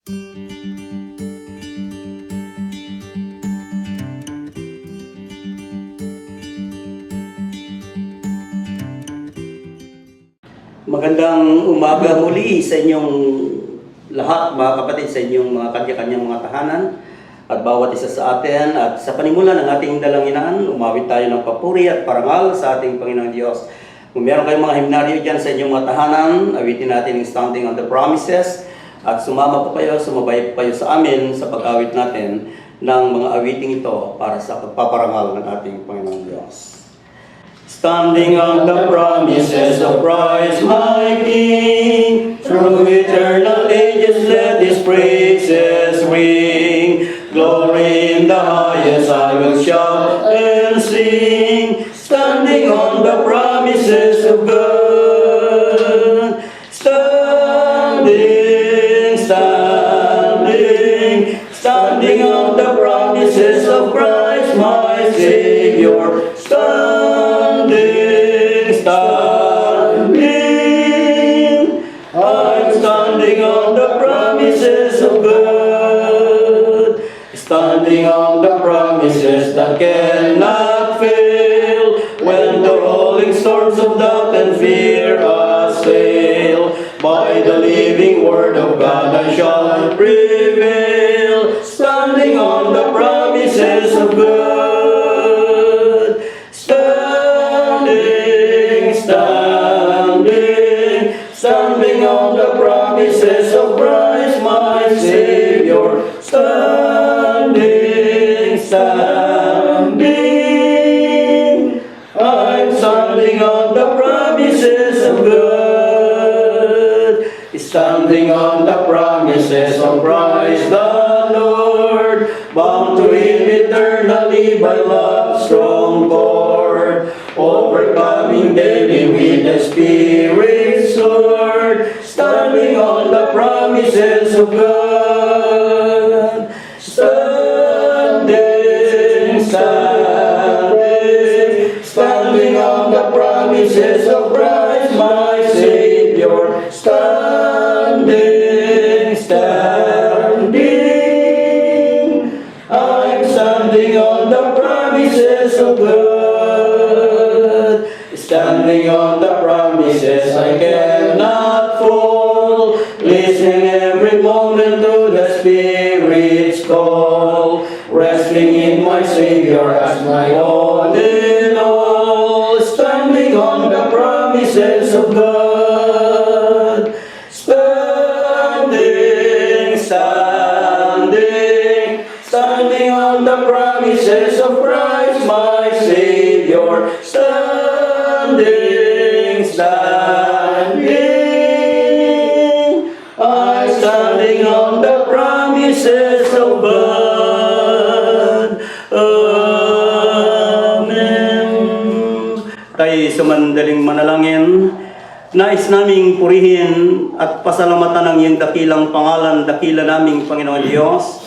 Magandang umaga muli sa inyong lahat, mga kapatid, sa inyong mga kanya-kanyang mga tahanan at bawat isa sa atin. At sa panimula ng ating dalanginan, umawit tayo ng papuri at parangal sa ating Panginoong Diyos. Kung meron kayong mga himnaryo dyan sa inyong mga tahanan, awitin natin yung Standing on the Promises. At sumama po kayo, sumabay po kayo sa amin sa pag-awit natin ng mga awiting ito para sa pagpaparangal ng ating Panginoong Diyos. Standing on the promises of Christ my King, through eternal ages let His praises ring. Glory in the highest I will shout and sing, standing on the promises of God. Standing, standing, standing on the promises of Christ my Savior. Standing, I'm standing on the promises of God, standing on the promises that cannot fail. When the rolling storms of doubt and fear assail, by the living word of God I shall prevail. Standing on the promises of God. Standing on the promises of Christ my Savior. Standing, standing, I'm standing on the promises of God. Standing on the promises of Christ the Lord, bound to Him eternally by love's strong cord, overcoming daily with the Spirit's sword, standing on the promises of God. Standing, standing, standing on the promises of Christ my Savior. Standing, standing, I'm standing on the promises of God. Standing on the promises I cannot fall, listening every moment to the Spirit's call, resting in my Savior as my all in all, standing on the promises of God. Standing, standing, standing on the promises of Christ my Savior. Standing, standing, I'm standing on the promises of God. Amen. Tayo sumandaling manalangin. Nais naming purihin at pasalamatan ang iyong dakilang pangalan, dakila naming Panginoon Diyos.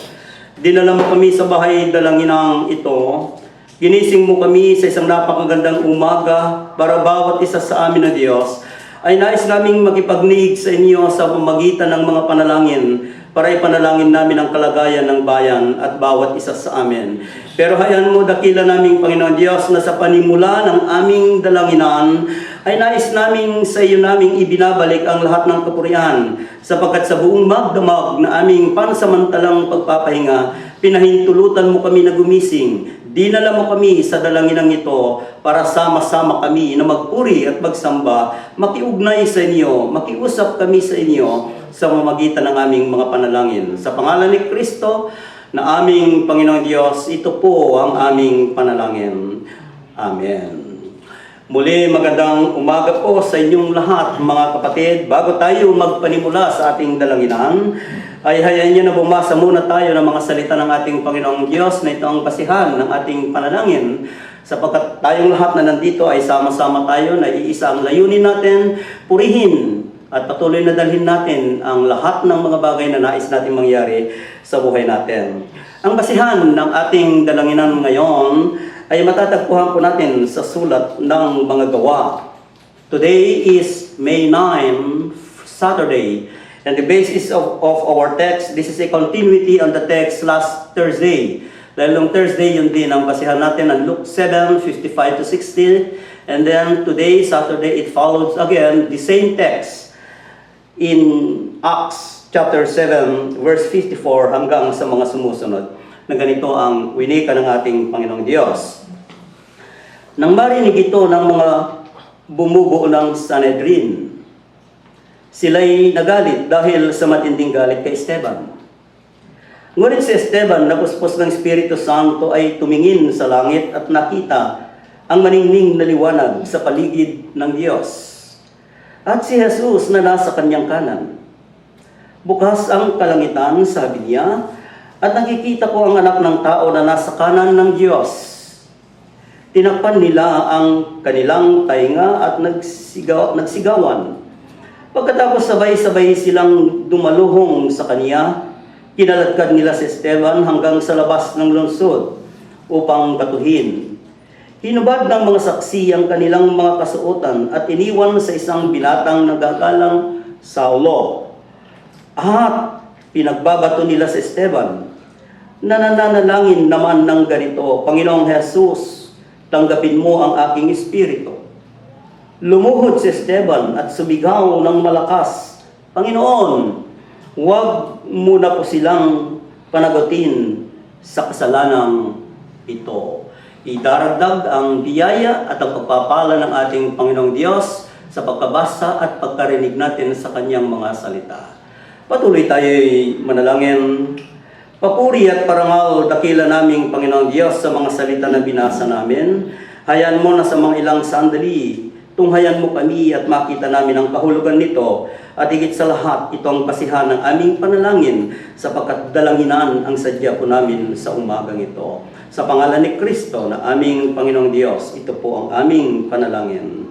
Dinala mo kami sa bahay dalanginang ito. Ginising mo kami sa isang napakagandang umaga para bawat isa sa amin na Diyos ay nais naming makipagniig sa inyo sa pamamagitan ng mga panalangin para ipanalangin namin ang kalagayan ng bayan at bawat isa sa amin. Pero hayaan mo, dakila naming Panginoon Diyos, na sa panimula ng aming dalanginan ay nais naming sa iyo naming ibinabalik ang lahat ng kapurihan, sapagkat sa buong magdamag na aming pansamantalang pagpapahinga, pinahintulutan mo kami na gumising. Dinala mo kami sa dalanginang ito para sama-sama kami na magpuri at magsamba, makiugnay sa inyo, makiusap kami sa inyo sa mamagitan ng aming mga panalangin. Sa pangalan ni Kristo na aming Panginoong Diyos, ito po ang aming panalangin. Amen. Muli, magandang umaga po sa inyong lahat, mga kapatid. Bago tayo magpanimula sa ating dalanginan, ay hayaan niyo na bumasa muna tayo ng mga salita ng ating Panginoong Diyos na ito ang basihan ng ating panalangin. Sapagkat tayong lahat na nandito ay sama-sama tayo na iisa ang layunin natin, purihin at patuloy na dalhin natin ang lahat ng mga bagay na nais natin mangyari sa buhay natin. Ang basihan ng ating dalanginan ngayon ay matatagpuan po natin sa sulat ng mga gawa. Today is May 9, Saturday, And the basis of our text, this is a continuity on the text last Thursday. Dahil nung Thursday, yun din ang basihan natin ng Luke 7:55 to 60. And then today, Saturday, it follows again the same text in Acts chapter 7, verse 54 hanggang sa mga sumusunod na ganito ang winika ng ating Panginoong Diyos. Nang marinig ito ng mga bumubuo ng Sanhedrin, sila'y nagalit dahil sa matinding galit kay Esteban. Ngunit si Esteban, napuspos ng Espiritu Santo, ay tumingin sa langit at nakita ang maningning na liwanag sa paligid ng Diyos. At si Jesus na nasa kanyang kanan. Bukas ang kalangitan, sabi niya, at nakikita ko ang anak ng tao na nasa kanan ng Diyos. Tinakpan nila ang kanilang tainga at nagsigawan. Pagkatapos sabay-sabay silang dumaluhong sa kaniya, kinaladkad nila si Esteban hanggang sa labas ng lungsod upang batuhin. Hinubad ng mga saksi ang kanilang mga kasuotan at iniwan sa isang binatang nagagalang Saulo. At pinagbabato nila si Esteban. Nananalangin naman ng ganito, Panginoong Jesus, tanggapin mo ang aking espiritu. Lumuhod si Esteban at sumigaw ng malakas, Panginoon, huwag mo na po silang panagutin sa kasalanang ito. Idaragdag ang biyaya at ang pagpapala ng ating Panginoong Diyos sa pagkabasa at pagkarinig natin sa kanyang mga salita. Patuloy tayo'y manalangin. Papuri at parangal dakila naming Panginoong Diyos sa mga salita na binasa namin. Hayaan mo na sa mga ilang sandali, tunghayan mo kami at makita namin ang kahulugan nito. At higit sa lahat, ito ang basihan ng aming panalangin sapagkat dalanginan ang sadya po namin sa umagang ito. Sa pangalan ni Kristo na aming Panginoong Diyos, ito po ang aming panalangin.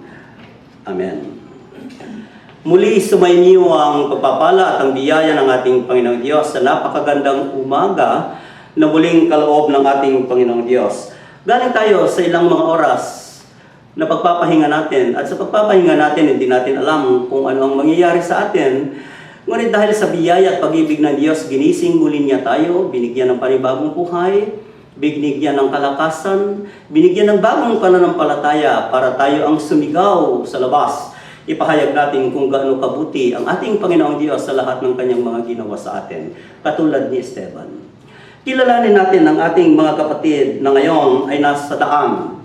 Amen. Muli sumainyo ang pagpapala at ang biyaya ng ating Panginoong Diyos sa napakagandang umaga na muling kaloob ng ating Panginoong Diyos. Galing tayo sa ilang mga oras na pagpapahinga natin. At sa pagpapahinga natin, hindi natin alam kung ano ang mangyayari sa atin. Ngunit dahil sa biyaya at pag-ibig ng Diyos, ginising muli niya tayo, binigyan ng panibagong buhay, binigyan ng kalakasan, binigyan ng bagong pananampalataya para tayo ang sumigaw sa labas. Ipahayag natin kung gaano kabuti ang ating Panginoong Diyos sa lahat ng kanyang mga ginawa sa atin, katulad ni Esteban. Kilalanin natin ang ating mga kapatid na ngayon ay nasa daan.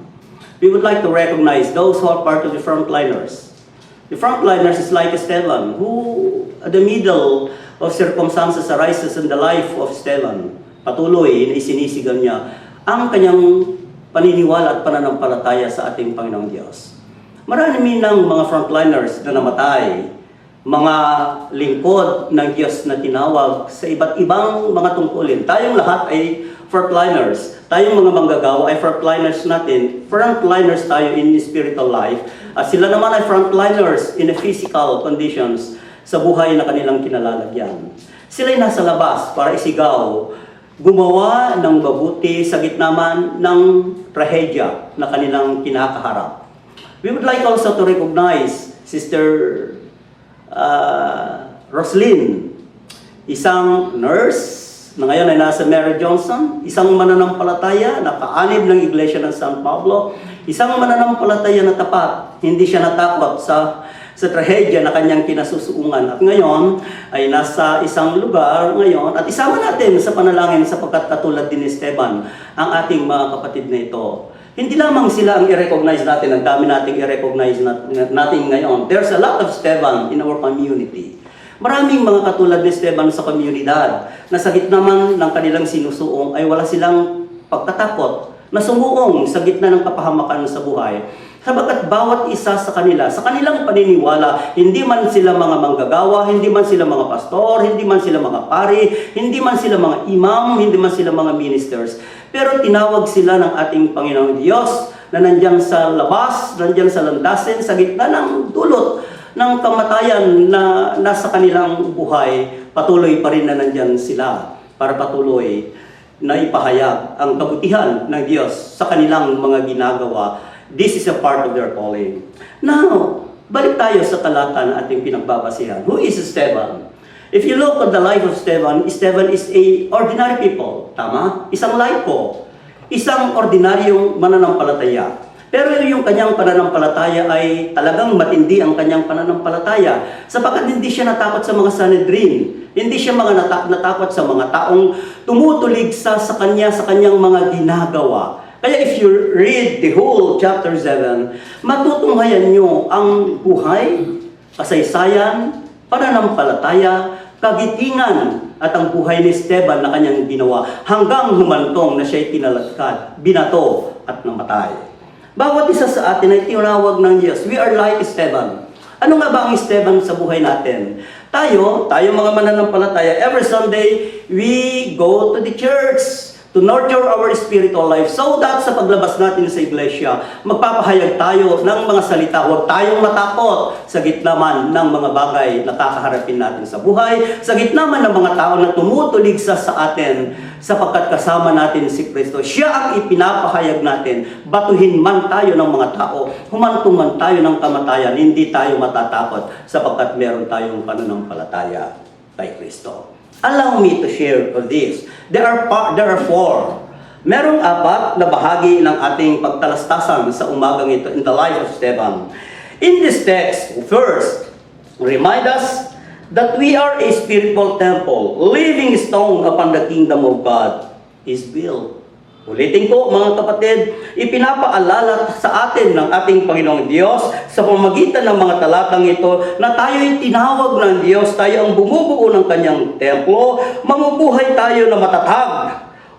We would like to recognize those who are part of the frontliners. The frontliners is like Esteban, who at the middle of circumstances arises in the life of Esteban. Patuloy na isinisigan niya ang kanyang paniniwala at pananampalataya sa ating Panginoong Diyos. Marami ng mga frontliners na namatay, mga lingkod ng Diyos na tinawag sa iba't ibang mga tungkulin. Tayong lahat ay frontliners. Tayong mga manggagawa ay frontliners natin. Frontliners tayo in spiritual life. At sila naman ay frontliners in physical conditions sa buhay na kanilang kinalalagyan. Sila ay nasa labas para isigaw, gumawa ng mabuti sa gitna man ng trahedya na kanilang kinakaharap. We would like also to recognize Sister Roslyn, isang nurse na ngayon ay nasa Mary Johnson, isang mananampalataya na kaanib ng Iglesia ng San Pablo, isang mananampalataya na tapat, hindi siya natakot sa trahedya na kanyang kinasusuungan. At ngayon ay nasa isang lugar ngayon at isama natin sa panalangin sapagkat katulad din ni Esteban ang ating mga kapatid na ito. Hindi lamang sila ang i-recognize natin, ang dami nating i-recognize natin ngayon. There's a lot of Esteban in our community. Maraming mga katulad ni Esteban sa komunidad na sa gitna man ng kanilang sinusuong ay wala silang pagkatakot na sumuong sa gitna ng kapahamakan sa buhay. Sabagat bawat isa sa kanila, sa kanilang paniniwala, hindi man sila mga manggagawa, hindi man sila mga pastor, hindi man sila mga pari, hindi man sila mga imam, hindi man sila mga ministers. Pero tinawag sila ng ating Panginoong Diyos na nandiyan sa labas, nandiyan sa landasin, sa gitna ng dulot ng kamatayan na nasa kanilang buhay, patuloy pa rin na nandiyan sila para patuloy na ipahayag ang kabutihan ng Diyos sa kanilang mga ginagawa. This is a part of their calling. Now, balik tayo sa talata na ating pinagbabasihan. Who is Esteban? If you look at the life of Esteban, Esteban is a ordinary people. Tama? Isang laiko. Isang ordinaryong mananampalataya. Pero yung kanyang pananampalataya ay talagang matindi ang kanyang pananampalataya. Sapagkat hindi siya natakot sa mga Sanhedrin. Hindi siya natakot sa mga taong tumutulig sa kanyang mga ginagawa. Kaya if you read the whole chapter 7, matutunghayan nyo ang buhay, kasaysayan, pananampalataya, kagitingan at ang buhay ni Esteban na kanyang ginawa hanggang humantong na siya'y tinalagkad, binato at namatay. Bawat isa sa atin ay tinawag ng Diyos. We are like Esteban. Ano nga ba ang Esteban sa buhay natin? Tayo mga mananampalataya, every Sunday, we go to the church to nurture our spiritual life so that sa paglabas natin sa iglesia, magpapahayag tayo ng mga salita. Huwag tayong matakot sa gitna man ng mga bagay na kakaharapin natin sa buhay, sa gitna man ng mga tao na tumutulig sa atin sapagkat kasama natin si Kristo. Siya ang ipinapahayag natin. Batuhin man tayo ng mga tao, humantong man tayo ng kamatayan, hindi tayo matatakot sapagkat meron tayong pananampalataya kay Kristo. Allow me to share of this. There are 4. Merong 4 na bahagi ng ating pagtalastasan sa umagang ito in the life of Esteban. In this text, first, remind us that we are a spiritual temple, living stone upon the kingdom of God is built. Ulitin ko mga kapatid, ipinapaalala sa atin ng ating Panginoong Diyos sa pamamagitan ng mga talatang ito na tayo'y tinawag ng Diyos, tayo ang bumubuo ng kanyang templo, mamubuhay tayo na matatag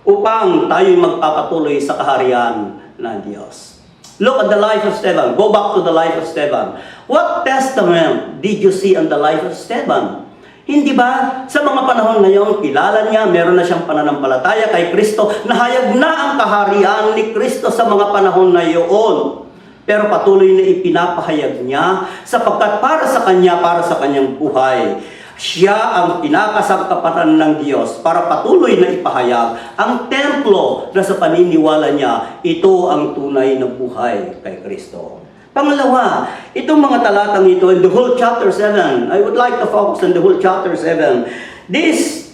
upang tayo'y magpapatuloy sa kaharian ng Diyos. Look at the life of Esteban. Go back to the life of Esteban. What testament did you see on the life of Esteban? Hindi ba sa mga panahon ngayon, kilala niya, meron na siyang pananampalataya kay Kristo, nahayag na ang kaharian ni Kristo sa mga panahon na iyon. Pero patuloy na ipinapahayag niya sapagkat para sa kanyang buhay, siya ang pinakasangkapatan ng Diyos para patuloy na ipahayag ang templo na sa paniniwala niya, ito ang tunay na buhay kay Kristo. Pangalawa, itong mga talatang ito in the whole chapter 7, I would like to focus on the whole chapter 7. This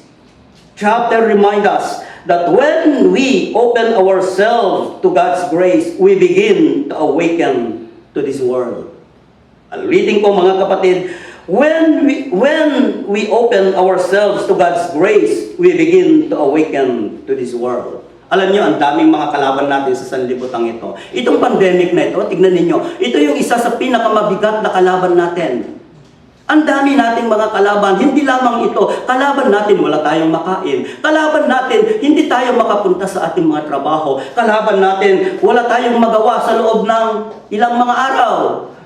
chapter reminds us that when we open ourselves to God's grace, we begin to awaken to this world. Ulitin ko mga kapatid, when we open ourselves to God's grace, we begin to awaken to this world. Alam niyo, ang daming mga kalaban natin sa sanlibutan ito. Itong pandemic na ito, tignan ninyo, ito yung isa sa pinakamabigat na kalaban natin. Ang dami nating mga kalaban, hindi lamang ito, kalaban natin wala tayong makain. Kalaban natin, hindi tayo makapunta sa ating mga trabaho. Kalaban natin, wala tayong magawa sa loob ng ilang mga araw.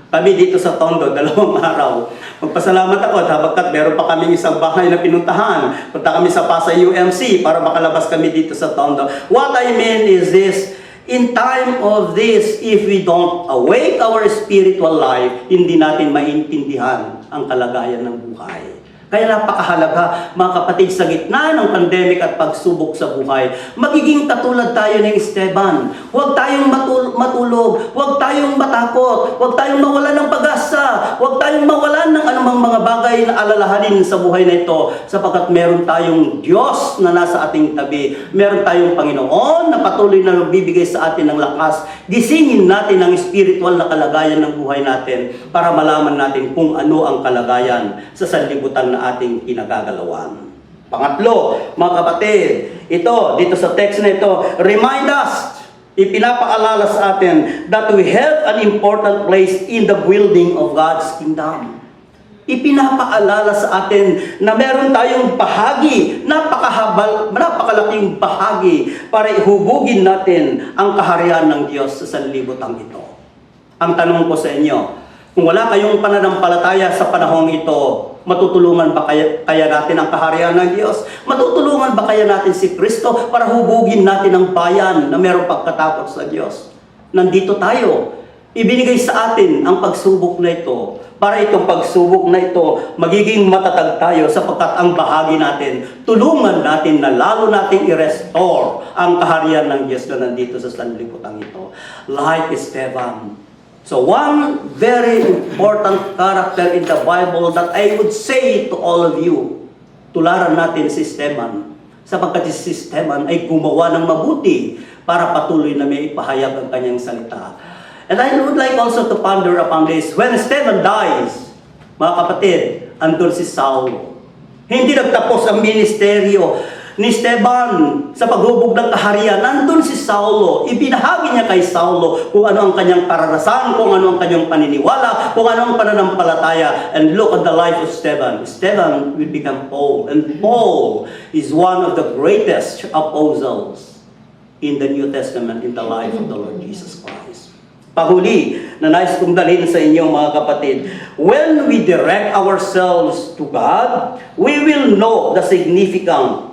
Kami dito sa Tondo, 2 araw. Magpasalamat ako sapagkat meron pa kaming isang bahay na pinuntahan. Punta kami sa Pasay UMC para makalabas kami dito sa Tondo. What I mean is this, in time of this, if we don't awake our spiritual life, hindi natin maintindihan ang kalagayan ng buhay. Kaya napakahalaga, mga kapatid, sa gitna ng pandemic at pagsubok sa buhay, magiging katulad tayo ng Esteban. Huwag tayong matulog, huwag tayong matakot, huwag tayong mawalan ng pag-asa, huwag tayong mawalan ng anumang mga bagay na alalahanin sa buhay na ito, sapagkat meron tayong Diyos na nasa ating tabi, meron tayong Panginoon na patuloy na nagbibigay sa atin ng lakas. Gisingin natin ang spiritual na kalagayan ng buhay natin para malaman natin kung ano ang kalagayan sa sanlibutan na ating kinagagalawan. Pangatlo, mga kapatid, dito sa text na ito, remind us, ipinapaalala sa atin that we have an important place in the building of God's kingdom. Ipinapaalala sa atin na meron tayong bahagi, napakalaking bahagi para ihubugin natin ang kaharian ng Diyos sa sanlibutan ito. Ang tanong ko sa inyo, kung wala kayong pananampalataya sa panahong ito, matutulungan ba kaya natin ang kaharian ng Diyos? Matutulungan ba kaya natin si Kristo para hubugin natin ang bayan na mayroong pagkatakot sa Diyos? Nandito tayo. Ibinigay sa atin ang pagsubok na ito. Para itong pagsubok na ito, magiging matatag tayo sapagkat ang bahagi natin, tulungan natin na lalo nating i-restore ang kaharian ng Diyos na nandito sa sanlibutan ito. Like Esteban. So one very important character in the Bible that I would say to all of you, tularan natin si Esteban, sapagkat si Esteban ay gumawa ng mabuti para patuloy na may ipahayag ang kanyang salita. And I would like also to ponder upon this. When Esteban dies, mga kapatid, andun si Saulo. Hindi nagtapos ang ministeryo ni Esteban sa paghubog ng kaharian. Nandun si Saulo. Ibinahagi niya kay Saulo kung ano ang kanyang karanasan, kung ano ang kanyang paniniwala, kung ano ang pananampalataya. And look at the life of Esteban. Esteban will become Paul. And Paul is one of the greatest apostles in the New Testament in the life of the Lord Jesus Christ. Pahuli na nais kong dalhin sa inyo mga kapatid, when we direct ourselves to God, we will know the significance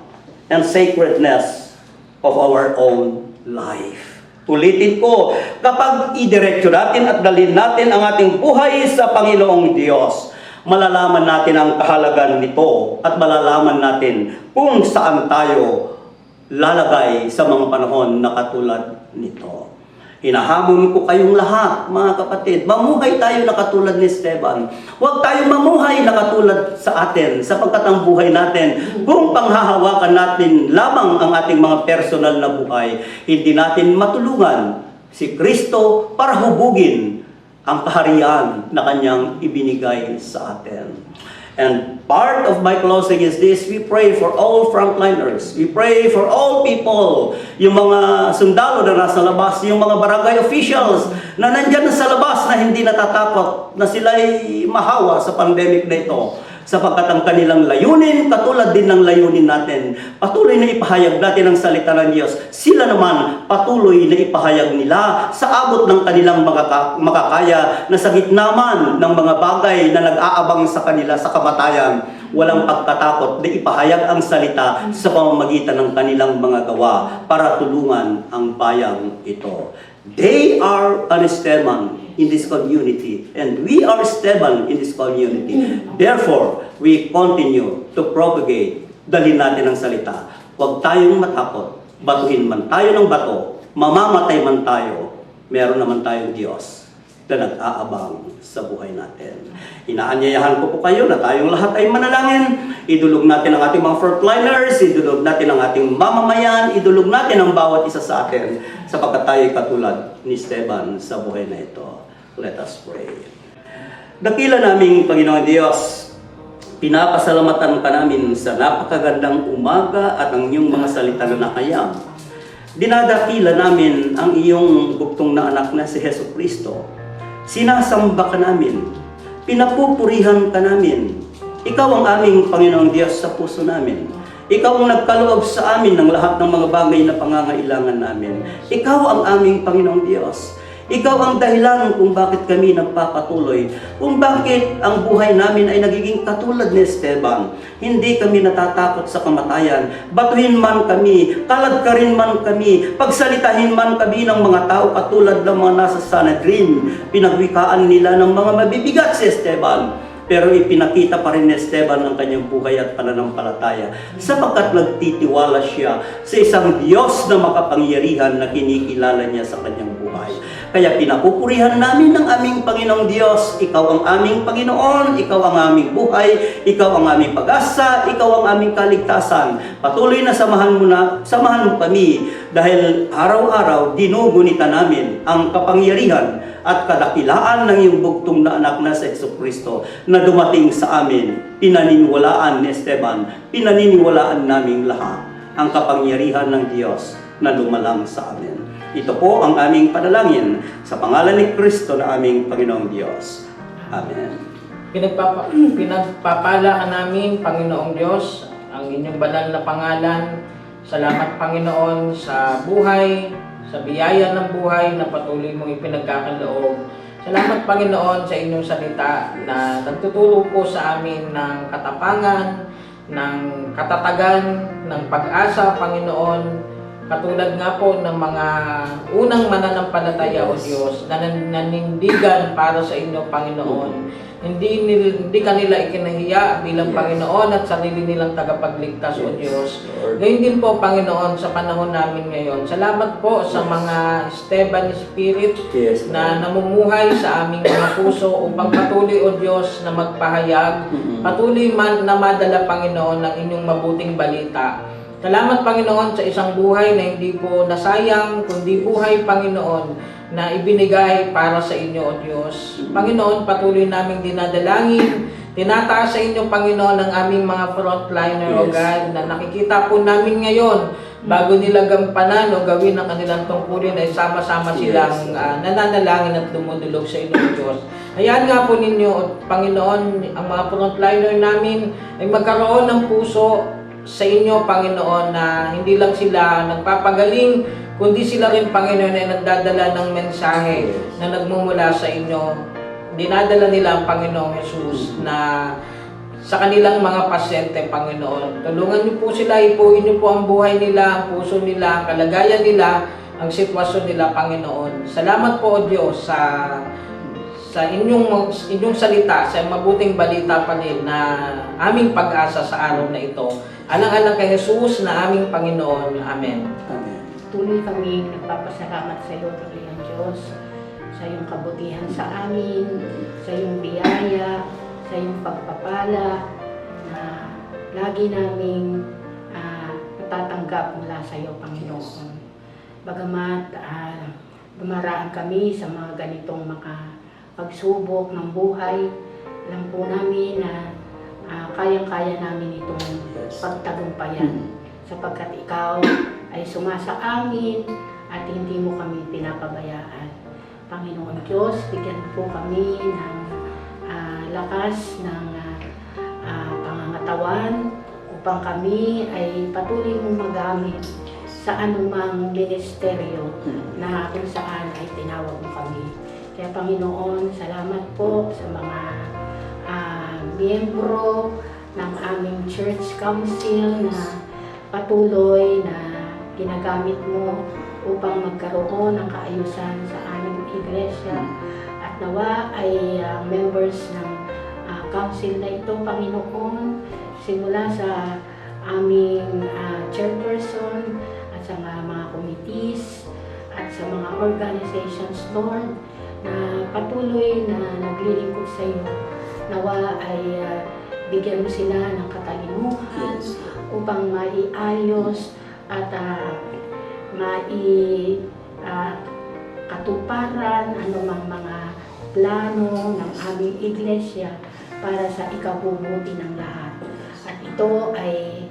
and sacredness of our own life. Ulitin ko, kapag idiretso natin at dalhin natin ang ating buhay sa Panginoong Diyos, malalaman natin ang kahalagan nito at malalaman natin kung saan tayo lalagay sa mga panahon na katulad nito. Hinahamon ko kayong lahat, mga kapatid, mamuhay tayo na katulad ni Esteban. Huwag tayo mamuhay na katulad sa atin, sapagkat ang buhay natin, kung panghahawakan natin lamang ang ating mga personal na buhay, hindi natin matulungan si Kristo para hubugin ang kaharian na kanyang ibinigay sa atin. And part of my closing is this: we pray for all frontliners. We pray for all people, yung mga sundalo na nasa labas, yung mga barangay officials na nandyan sa labas na hindi natatakot na sila'y mahawa sa pandemic na ito. Sapagkat ang kanilang layunin, katulad din ng layunin natin, patuloy na ipahayag natin ang salita ng Diyos. Sila naman, patuloy na ipahayag nila sa abot ng kanilang makakaya na sa gitna man ng mga bagay na nag-aabang sa kanila sa kamatayan, walang pagkatakot na ipahayag ang salita sa pamamagitan ng kanilang mga gawa para tulungan ang bayang ito. They are an Esteban in this community, and we are Esteban in this community. Therefore, we continue to propagate, dalhin natin ang salita. Huwag tayong matakot, batuhin man tayo ng bato, mamamatay man tayo, meron naman tayong Diyos na nag-aabang sa buhay natin. Inaanyayahan ko po kayo na tayong lahat ay manalangin. Idulog natin ang ating mga frontliners, idulog natin ang ating mamamayan, idulog natin ang bawat isa sa atin, sapagkat tayo katulad ni Esteban sa buhay na ito. Let us pray. Dakila naming Panginoon Diyos, pinapasalamatan ka namin sa napakagandang umaga at ang iyong mga salita na nakayam. Dinadakila namin ang iyong bugtong na anak na si Hesus Kristo. Sinasamba ka namin, pinapupurihan ka namin. Ikaw ang aming Panginoong Diyos sa puso namin. Ikaw ang nagkaloob sa amin ng lahat ng mga bagay na pangangailangan namin. Ikaw ang aming Panginoong Diyos. Ikaw ang dahilan kung bakit kami nagpapatuloy, kung bakit ang buhay namin ay nagiging katulad ni Esteban. Hindi kami natatakot sa kamatayan. Batuhin man kami, kaladkarin man kami, pagsalitahin man kami ng mga tao katulad ng mga nasa Sanhedrin. Pinagwikaan nila ng mga mabibigat si Esteban. Pero ipinakita pa rin ni Esteban ang kanyang buhay at pananampalataya, sapagkat nagtitiwala siya sa isang Diyos na makapangyarihan na kinikilala niya sa kanyang buhay. Kaya pinapupurihan namin ng aming Panginoong Diyos. Ikaw ang aming Panginoon, Ikaw ang aming buhay, Ikaw ang aming pag-asa, Ikaw ang aming kaligtasan. Patuloy na samahan mo kami, dahil araw-araw dinugunita namin ang kapangyarihan at kadakilaan ng iyong bugtong na anak na sa Hesus Kristo na dumating sa amin. Pinaniniwalaan ni Esteban, pinaniniwalaan naming lahat ang kapangyarihan ng Diyos na lumalang sa amin. Ito po ang aming panalangin sa pangalan ni Kristo na aming Panginoong Diyos. Amen. Pinagpapala ka namin, Panginoong Diyos, ang inyong banal na pangalan. Salamat, Panginoon, sa buhay, sa biyaya ng buhay na patuloy mong ipinagkakaloob. Salamat, Panginoon, sa inyong salita na nagtutulong po sa amin ng katapangan, ng katatagan, ng pag-asa, Panginoon, Katulad nga po ng mga unang mananampalataya o Diyos na nanindigan para sa inyo, Panginoon. Hindi kanila ikinahiya bilang Panginoon at sarili nilang tagapagligtas o Diyos. Gayun din po, Panginoon, sa panahon namin ngayon. Salamat po sa mga Esteban Spirit na namumuhay sa aming mga puso upang patuloy o Diyos na magpahayag, patuloy na madala, Panginoon, ng inyong mabuting balita. Salamat, Panginoon, sa isang buhay na hindi po nasayang, kundi buhay, Panginoon, na ibinigay para sa inyo, O Diyos. Panginoon, patuloy naming dinadalangin, tinataas sa inyo, Panginoon, ang aming mga frontliner, O God, na nakikita po namin ngayon, bago nila gampanan o gawin ang kanilang tungkulin, ay sama-sama silang nananalangin at dumudulog sa inyo, O Diyos. Hayaan nga po ninyo, Panginoon, ang mga frontliner namin ay magkaroon ng puso sa inyo, Panginoon, na hindi lang sila nagpapagaling, kundi sila rin, Panginoon, ay nagdadala ng mensahe na nagmumula sa inyo. Dinadala nila ang Panginoong Jesus na sa kanilang mga pasyente, Panginoon. Tulungan niyo po sila, ipuin niyo po ang buhay nila, ang puso nila, ang kalagayan nila, ang sitwasyon nila, Panginoon. Salamat po, O Diyos, sa inyong salita, sa mabuting balita pa rin na aming pag-asa sa araw na ito. Alang-alang kay Jesus na aming Panginoon. Amen. Amen. Tuloy kami nagpapasalamat sa iyo, Panginoon Diyos, sa iyong kabutihan sa amin, sa iyong biyaya, sa iyong pagpapala, na lagi naming natatanggap mula sa iyo, Panginoon. Bagamat dumaraan kami sa mga ganitong pagsubok ng buhay, alam po namin na kayang-kaya namin itong pagtagumpayan sapagkat ikaw ay sumasa amin at hindi mo kami pinapabayaan. Panginoon Diyos, bigyan po kami ng lakas ng pangangatawan upang kami ay patuloy mong magamit sa anumang ministeryo na kung saan ay tinawag mo kami. Kaya Panginoon, salamat po sa mga miyembro ng aming church council na patuloy na ginagamit mo upang magkaroon ng kaayusan sa aming iglesia at nawa ay members ng council na ito, Panginoon, simula sa aming chairperson at sa mga committees at sa mga organizations, Lord, na patuloy na naglilingkod sa iyo. Nawa ay bigyan mo sila ng katalinuhan upang maiayos at katuparan anumang mga plano ng aming iglesia para sa ikabubuti ng lahat. At ito ay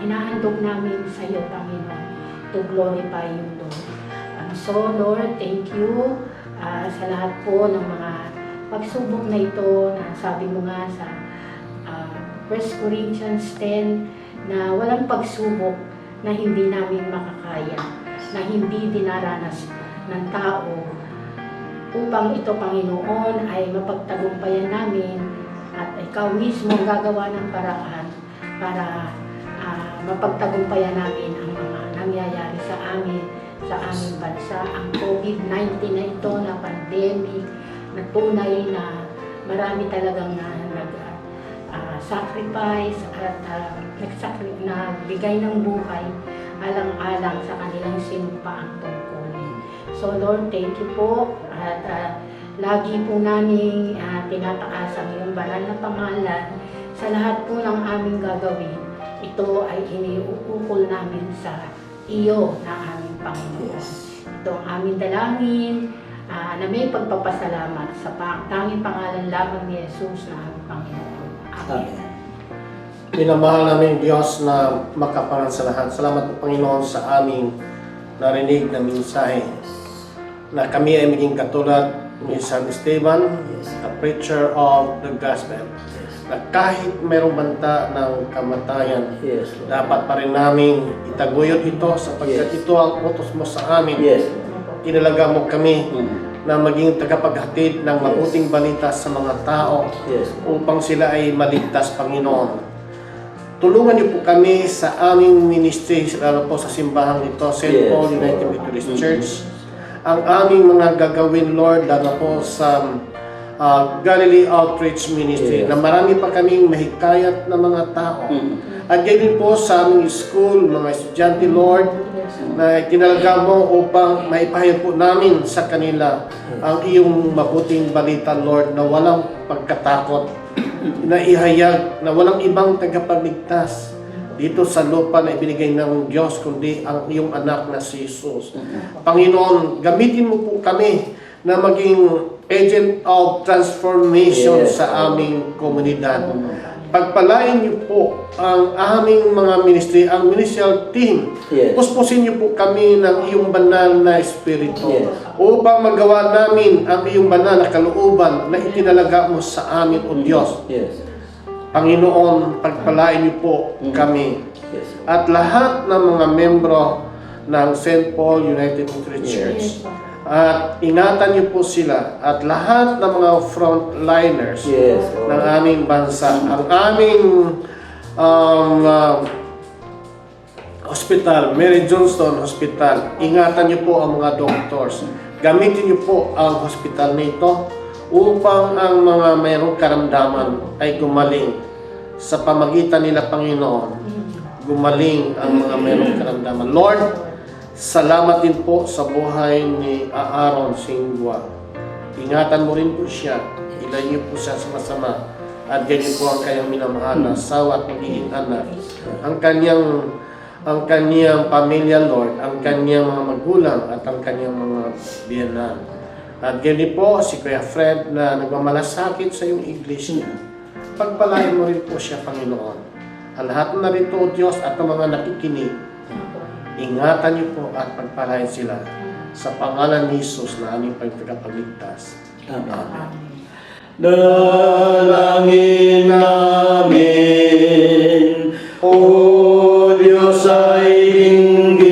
hinahandog namin sa iyo, Panginoon, to glorify you, Lord. So, Lord, thank you sa lahat po ng mga pagsubok na ito na sabi mo nga sa 1 Corinthians 10 na walang pagsubok na hindi namin makakaya, na hindi dinaranas ng tao upang ito, Panginoon, ay mapagtagumpayan namin at ikaw mismo ang gagawa ng paraan para mapagtagumpayan namin ang mga nangyayari sa aming bansa, ang COVID-19 na ito na pandemic, na tunay na marami talagang sacrifice at nagbigay ng buhay alang-alang sa kanilang sinumpaang tungkulin. So Lord, thank you po at lagi po namin tinataas ang iyong banal na pangalan sa lahat po ng aming gagawin. Ito ay iniuukol namin sa iyo na aming Panginoon. Ito ang aming dalangin na may pagpapasalamat sa tanging pangalan lamang ni Jesus na aming Panginoon. Amen. Minamahal namin Diyos na makaparan sa lahat. Salamat po, Panginoon, sa aming narinig na mensahe na kami ay maging katulad ni San Esteban, a preacher of the gospel, na kahit mayroong banta ng kamatayan, dapat pa rin namin itaguyod ito sapagkat ito ang utos mo sa amin. Inalaga mo kami na maging tagapaghatid ng mabuting balita sa mga tao upang sila ay maligtas, Panginoon. tulungan niyo po kami sa aming ministry, lalo po sa simbahan ito, St. Yes, Paul United Lord. Methodist Church. Ang aming mga gagawin, Lord, lalo po sa Galilee Outreach Ministry, Yes. na marami pa kaming mahikayat na mga tao. At ganyan po sa aming school, mga estudyante, Lord, na tinalaga mo upang maipahayag po namin sa kanila ang iyong mabuting balita, Lord, na walang pagkatakot, na ihayag na walang ibang tagapagligtas dito sa lupa na ibinigay ng Diyos, kundi ang iyong anak na si Jesus. Panginoon, gamitin mo po kami na maging agent of transformation Yes. sa aming komunidad. Pagpalain niyo po ang aming mga ministry, ang ministerial team. Yes. Puspusin niyo po kami ng iyong banal na espiritu Yes. upang magawa namin ang iyong banal na kalooban na itinalaga mo sa amin, O Diyos. Yes. Panginoon, pagpalain niyo po kami. Yes. At lahat ng mga membro ng St. Paul United Methodist Church. At ingatan niyo po sila at lahat ng mga frontliners Yes. ng aming bansa. Ang aming hospital, Mary Johnston Hospital, ingatan niyo po ang mga doctors. Gamitin niyo po ang hospital nito upang ang mga mayroong karamdaman ay gumaling. Sa pamagitan nila, Panginoon, gumaling ang mga mayroong karamdaman. Lord, salamat din po sa buhay ni Aaron Singwa. Ingatan mo rin po siya. Ilayo niyo po siya sa masama. At ganyan po ang kanyang minamahal na asawa at magiging anak. Ang kanyang pamilya, Lord, ang kanyang mga magulang at ang kanyang mga biyanan. At ganyan po si Kuya Fred na nagmamalasakit sa iyong iglesia. Pagpalain mo rin po siya, Panginoon. Ang lahat na rito, O Diyos, at ang mga nakikinig, ingatan niyo po at pagpalain sila sa pangalan ni Jesus na aming pagtagapagligtas. Amen. Dalangin namin, O Diyos ay dinggin.